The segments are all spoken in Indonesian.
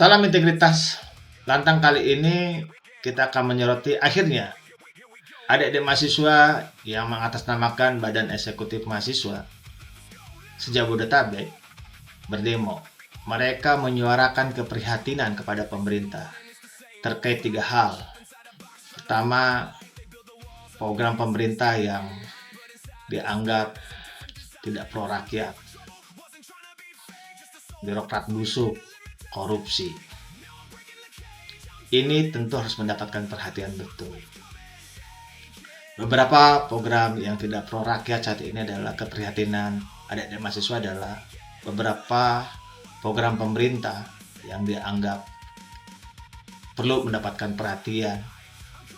Salam integritas. Lantang kali ini kita akan menyoroti akhirnya adik-adik mahasiswa yang mengatasnamakan Badan Eksekutif Mahasiswa se-Jabodetabek berdemo. Mereka menyuarakan keprihatinan kepada pemerintah terkait 3 hal. Pertama, program pemerintah yang dianggap tidak pro rakyat, birokrat busuk, korupsi. Ini tentu harus mendapatkan perhatian betul. Beberapa program yang tidak pro rakyat saat ini adalah keprihatinan adik-adik mahasiswa adalah beberapa program pemerintah yang dianggap perlu mendapatkan perhatian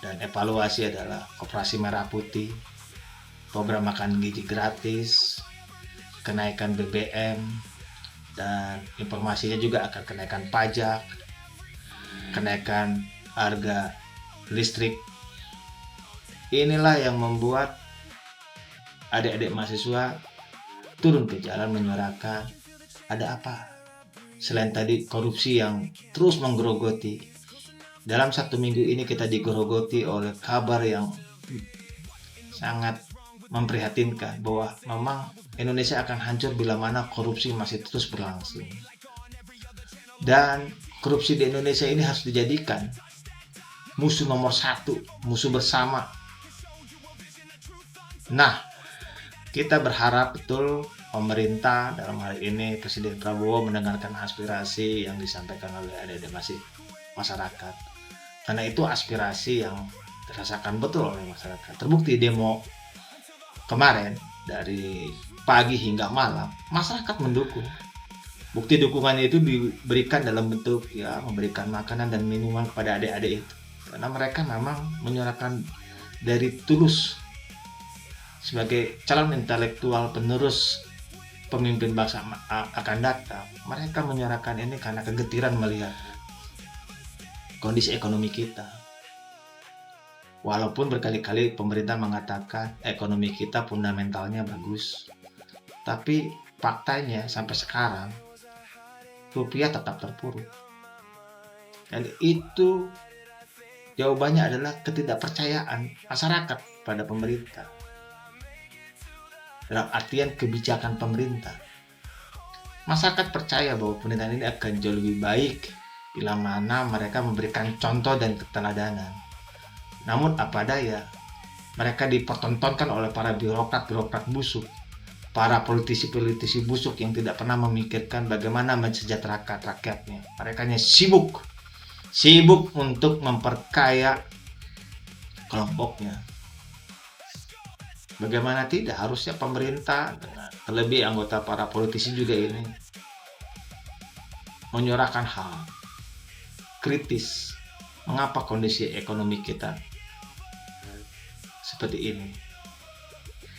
dan evaluasi adalah Koperasi Merah Putih, program makan gizi gratis, kenaikan BBM, dan informasinya juga akan kenaikan pajak, kenaikan harga listrik. Inilah yang membuat adik-adik mahasiswa turun ke jalan menyuarakan ada apa. Selain tadi korupsi yang terus menggerogoti, dalam 1 minggu ini kita digerogoti oleh kabar yang sangat memprihatinkan bahwa memang Indonesia akan hancur bila mana korupsi masih terus berlangsung. Dan korupsi di Indonesia ini harus dijadikan musuh nomor 1, musuh bersama. Nah, kita berharap betul pemerintah, dalam hal ini Presiden Prabowo, mendengarkan aspirasi yang disampaikan oleh adik-adik masyarakat. Karena itu aspirasi yang dirasakan betul oleh masyarakat. Terbukti demo kemarin dari pagi hingga malam, masyarakat mendukung. Bukti dukungannya itu diberikan dalam bentuk memberikan makanan dan minuman kepada adik-adik itu. Karena mereka memang menyuarakan dari tulus sebagai calon intelektual penerus pemimpin bangsa akan datang. Mereka menyuarakan ini karena kegetiran melihat kondisi ekonomi kita. Walaupun berkali-kali pemerintah mengatakan ekonomi kita fundamentalnya bagus, tapi faktanya sampai sekarang rupiah tetap terpuruk. Dan itu jawabannya adalah ketidakpercayaan masyarakat pada pemerintah. Dalam artian kebijakan pemerintah. Masyarakat percaya bahwa pemerintahan ini akan jauh lebih baik bila mana mereka memberikan contoh dan keteladanan. Namun apa daya, mereka dipertontonkan oleh para birokrat busuk, para politisi-politisi busuk yang tidak pernah memikirkan bagaimana mensejahterakan rakyatnya. Mereka hanya sibuk untuk memperkaya kelompoknya. Bagaimana tidak, harusnya pemerintah, terlebih anggota para politisi juga ini, menyuarakan hal kritis. Mengapa kondisi ekonomi kita seperti ini?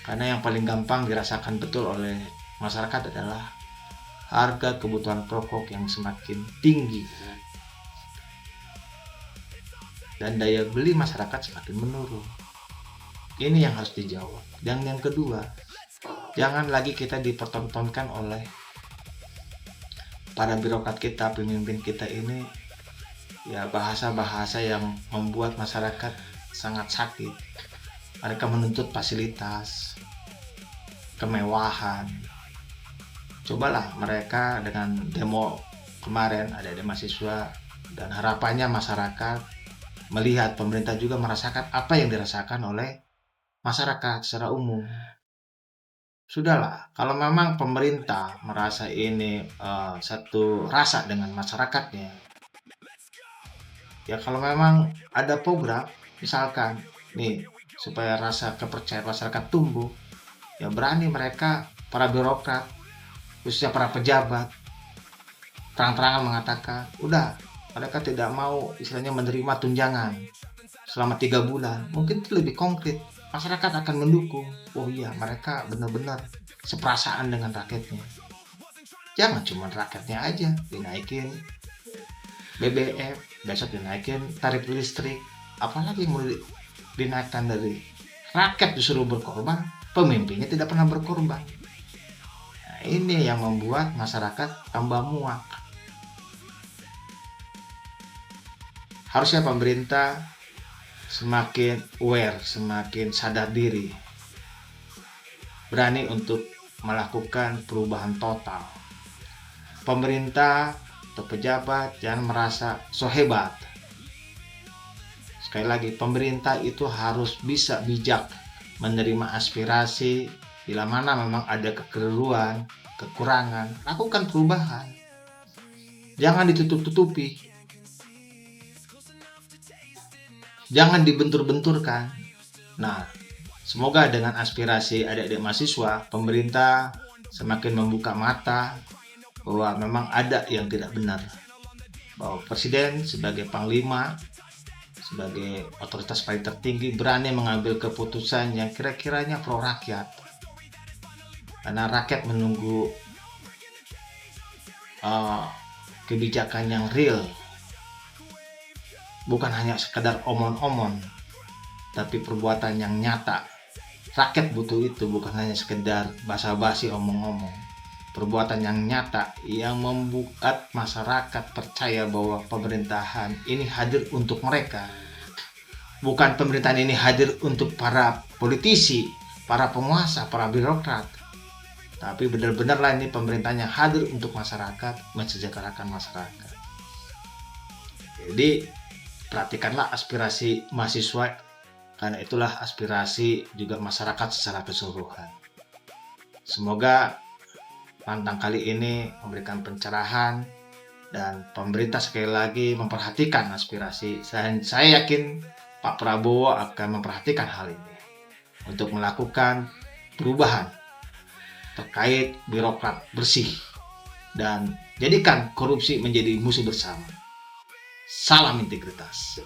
Karena yang paling gampang dirasakan betul oleh masyarakat adalah harga kebutuhan pokok yang semakin tinggi dan daya beli masyarakat semakin menurun. Ini yang harus dijawab. Dan yang kedua, jangan lagi kita dipertontonkan oleh para birokrat kita, pemimpin kita ini, bahasa-bahasa yang membuat masyarakat sangat sakit. Mereka menuntut fasilitas, kemewahan. Cobalah mereka dengan demo kemarin, ada mahasiswa, dan harapannya masyarakat melihat pemerintah juga merasakan apa yang dirasakan oleh masyarakat secara umum. Sudahlah, kalau memang pemerintah merasa ini satu rasa dengan masyarakatnya, kalau memang ada program, misalkan nih, supaya rasa kepercayaan masyarakat tumbuh, berani mereka, para birokrat, khususnya para pejabat, terang-terangan mengatakan, udah, mereka tidak mau istilahnya menerima tunjangan selama 3 bulan. Mungkin itu lebih konkret, masyarakat akan mendukung. Oh iya, mereka benar-benar seperasaan dengan rakyatnya. Jangan cuma rakyatnya aja dinaikin BBM, besok dinaikin tarif listrik, apalagi mau dinaikkan dari rakyat disuruh berkorban, pemimpinnya tidak pernah berkorban. Nah, ini yang membuat masyarakat tambah muak. Harusnya pemerintah semakin aware, semakin sadar diri, berani untuk melakukan perubahan total. Pemerintah atau pejabat jangan merasa so hebat. Sekali lagi, pemerintah itu harus bisa bijak menerima aspirasi. Bila mana memang ada kekeliruan, kekurangan, lakukan perubahan. Jangan ditutup-tutupi. Jangan dibentur-benturkan. Nah, semoga dengan aspirasi adik-adik mahasiswa, pemerintah semakin membuka mata bahwa memang ada yang tidak benar. Bahwa Presiden sebagai Panglima, sebagai otoritas paling tertinggi, berani mengambil keputusan yang kira-kiranya pro rakyat. Karena rakyat menunggu kebijakan yang real, bukan hanya sekedar omon-omon, tapi perbuatan yang nyata. Rakyat butuh itu, bukan hanya sekedar basa-basi omong-omong. Perbuatan yang nyata yang membuat masyarakat percaya bahwa pemerintahan ini hadir untuk mereka. Bukan pemerintahan ini hadir untuk para politisi, para penguasa, para birokrat. Tapi benar-benarlah ini pemerintahan yang hadir untuk masyarakat, mensejahterakan masyarakat. Jadi perhatikanlah aspirasi mahasiswa, karena itulah aspirasi juga masyarakat secara keseluruhan. Semoga pantang kali ini memberikan pencerahan dan pemerintah sekali lagi memperhatikan aspirasi. Saya yakin Pak Prabowo akan memperhatikan hal ini untuk melakukan perubahan terkait birokrat bersih dan jadikan korupsi menjadi musuh bersama. Salam integritas.